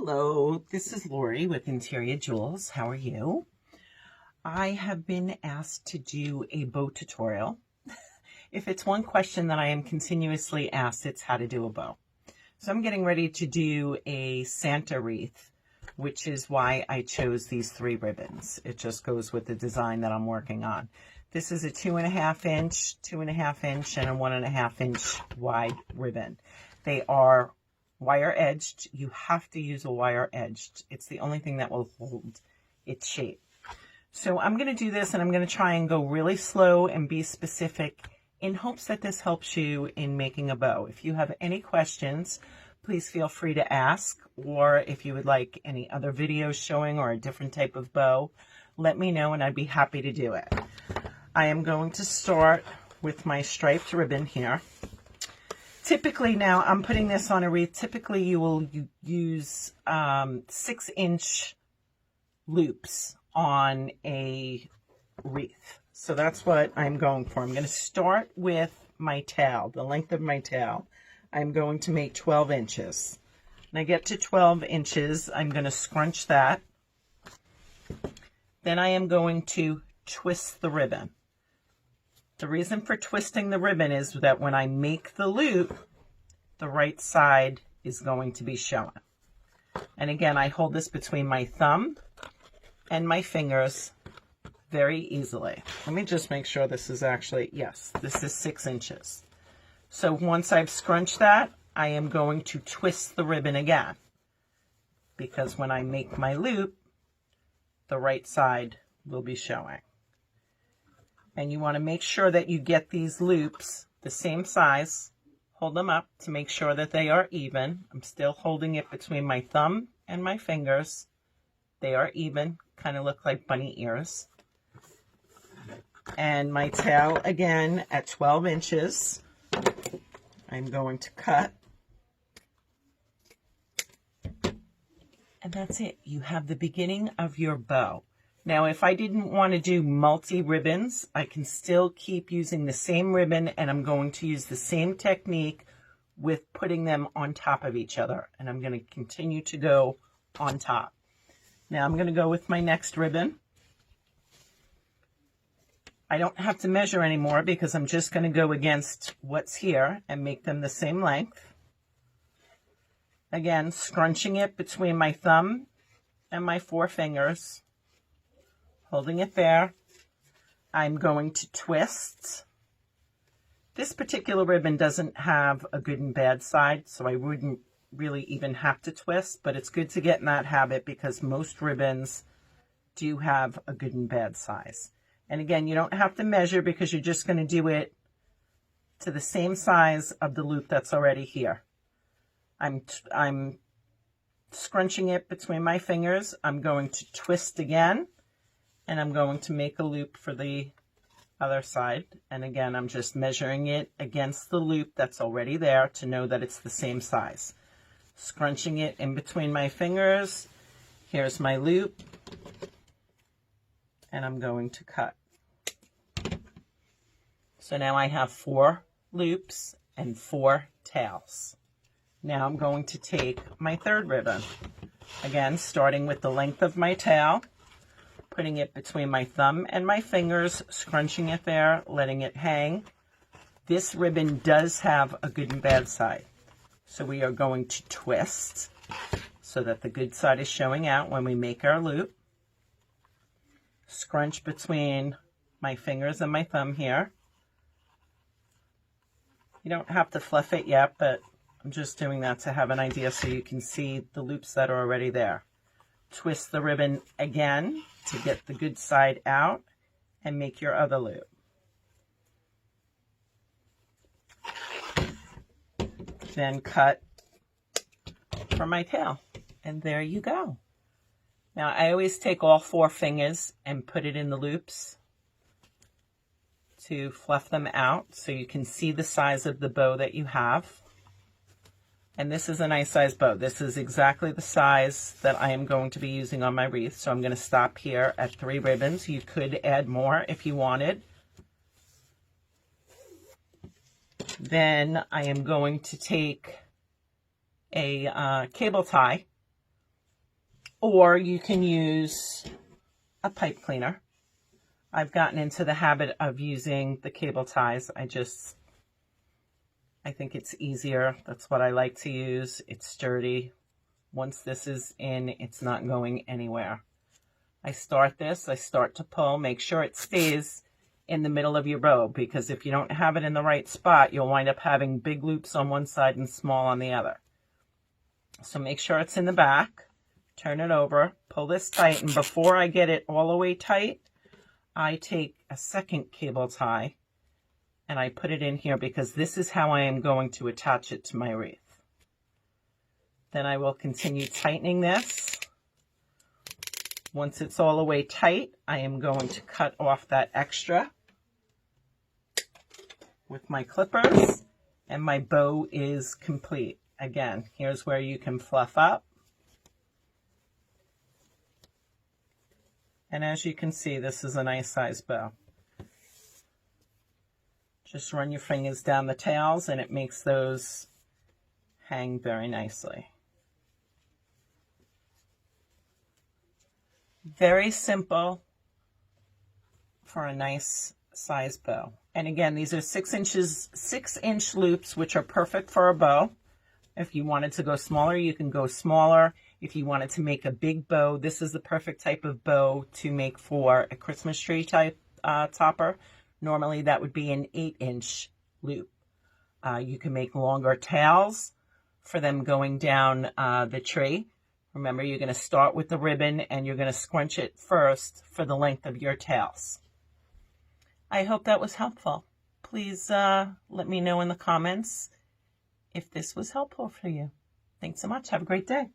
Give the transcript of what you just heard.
Hello, this is Lori with Interior Jewels. How are you? I have been asked to do a bow tutorial. If it's one question that I am continuously asked, it's how to do a bow. So I'm getting ready to do a Santa wreath, which is why I chose these 3 ribbons. It just goes with the design that I'm working on. This is a 2.5 inch, 2.5 inch, and a 1.5 inch wide ribbon. They are wire edged. You have to use a wire edged. It's the only thing that will hold its shape. So I'm going to do this, and I'm going to try and go really slow and be specific in hopes that this helps you in making a bow. If you have any questions, please feel free to ask, or if you would like any other videos showing or a different type of bow, let me know and I'd be happy to do it. I am going to start with my striped ribbon here. Typically, now I'm putting this on a wreath. Typically you will use 6-inch loops on a wreath. So that's what I'm going for. I'm going to start with my tail, the length of my tail. I'm going to make 12 inches. When I get to 12 inches, I'm going to scrunch that. Then I am going to twist the ribbon. The reason for twisting the ribbon is that when I make the loop, the right side is going to be showing. And again, I hold this between my thumb and my fingers very easily. Let me just make sure this is actually, yes, this is 6 inches. So once I've scrunched that, I am going to twist the ribbon again, because when I make my loop, the right side will be showing. And you want to make sure that you get these loops the same size. Hold them up to make sure that they are even. I'm still holding it between my thumb and my fingers. They are even, kind of look like bunny ears. And my tail, again, at 12 inches, I'm going to cut. And that's it. You have the beginning of your bow. Now, if I didn't want to do multi-ribbons, I can still keep using the same ribbon, and I'm going to use the same technique with putting them on top of each other. And I'm going to continue to go on top. Now, I'm going to go with my next ribbon. I don't have to measure anymore because I'm just going to go against what's here and make them the same length. Again, scrunching it between my thumb and my 4 fingers. Holding it there, I'm going to twist. This particular ribbon doesn't have a good and bad side, so I wouldn't really even have to twist, but it's good to get in that habit because most ribbons do have a good and bad size. And again, you don't have to measure because you're just going to do it to the same size of the loop that's already here. I'm scrunching it between my fingers. I'm going to twist again. And I'm going to make a loop for the other side. And again, I'm just measuring it against the loop that's already there to know that it's the same size. Scrunching it in between my fingers. Here's my loop. And I'm going to cut. So now I have 4 loops and 4 tails. Now I'm going to take my third ribbon. Again, starting with the length of my tail. Putting it between my thumb and my fingers, scrunching it there, letting it hang. This ribbon does have a good and bad side. So we are going to twist so that the good side is showing out when we make our loop. Scrunch between my fingers and my thumb here. You don't have to fluff it yet, but I'm just doing that to have an idea so you can see the loops that are already there. Twist the ribbon again to get the good side out and make your other loop. Then cut for my tail. And there you go. Now I always take all 4 fingers and put it in the loops to fluff them out so you can see the size of the bow that you have. And this is a nice size bow. This is exactly the size that I am going to be using on my wreath. So I'm going to stop here at 3 ribbons. You could add more if you wanted. Then I am going to take a cable tie or you can use a pipe cleaner. I've gotten into the habit of using the cable ties. I think it's easier. That's what I like to use. It's sturdy. Once this is in, it's not going anywhere. I start to pull, make sure it stays in the middle of your bow, because if you don't have it in the right spot, you'll wind up having big loops on one side and small on the other. So make sure it's in the back, turn it over, pull this tight, and before I get it all the way tight, I take a second cable tie and I put it in here, because this is how I am going to attach it to my wreath. Then I will continue tightening this. Once it's all the way tight, I am going to cut off that extra with my clippers, and my bow is complete. Again, here's where you can fluff up. And as you can see, this is a nice size bow. Just run your fingers down the tails and it makes those hang very nicely. Very simple for a nice size bow. And again, these are 6-inch loops, which are perfect for a bow. If you wanted to go smaller, you can go smaller. If you wanted to make a big bow, this is the perfect type of bow to make for a Christmas tree type topper. Normally that would be an 8-inch loop. You can make longer tails for them going down the tree. Remember, you're going to start with the ribbon and you're going to scrunch it first for the length of your tails. I hope that was helpful. Please let me know in the comments if this was helpful for you. Thanks so much. Have a great day.